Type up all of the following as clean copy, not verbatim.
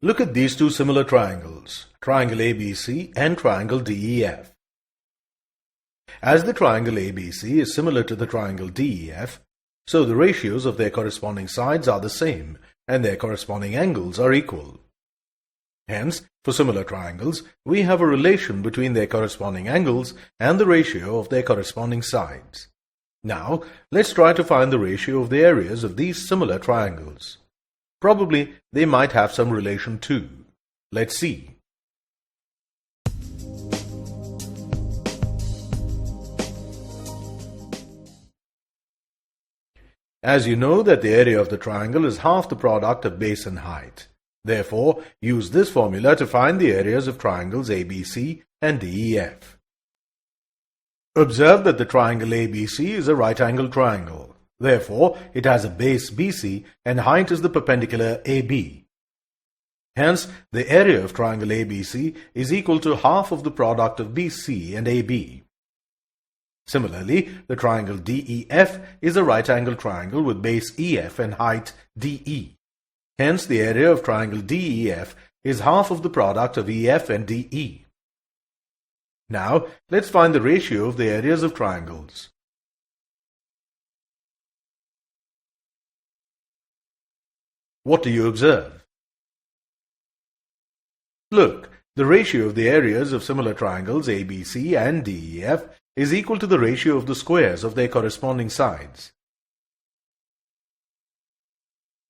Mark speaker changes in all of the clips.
Speaker 1: Look at these two similar triangles, triangle ABC and triangle DEF. As the triangle ABC is similar to the triangle DEF, so the ratios of their corresponding sides are the same and their corresponding angles are equal. Hence, for similar triangles, we have a relation between their corresponding angles and the ratio of their corresponding sides. Now, let's try to find the ratio of the areas of these similar triangles. Probably they might have some relation too. Let's see. As you know that the area of the triangle is half the product of base and height. Therefore, use this formula to find the areas of triangles ABC and DEF. Observe that the triangle ABC is a right-angled triangle. Therefore, it has a base BC and height is the perpendicular AB. Hence, the area of triangle ABC is equal to half of the product of BC and AB. Similarly, the triangle DEF is a right-angled triangle with base EF and height DE. Hence, the area of triangle DEF is half of the product of EF and DE. Now, let's find the ratio of the areas of triangles. What do you observe? Look, the ratio of the areas of similar triangles ABC and DEF is equal to the ratio of the squares of their corresponding sides.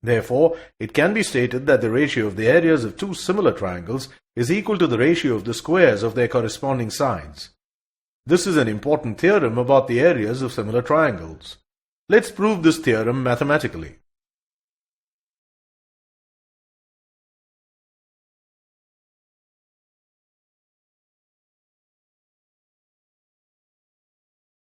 Speaker 1: Therefore, it can be stated that the ratio of the areas of two similar triangles is equal to the ratio of the squares of their corresponding sides. This is an important theorem about the areas of similar triangles. Let's prove this theorem mathematically.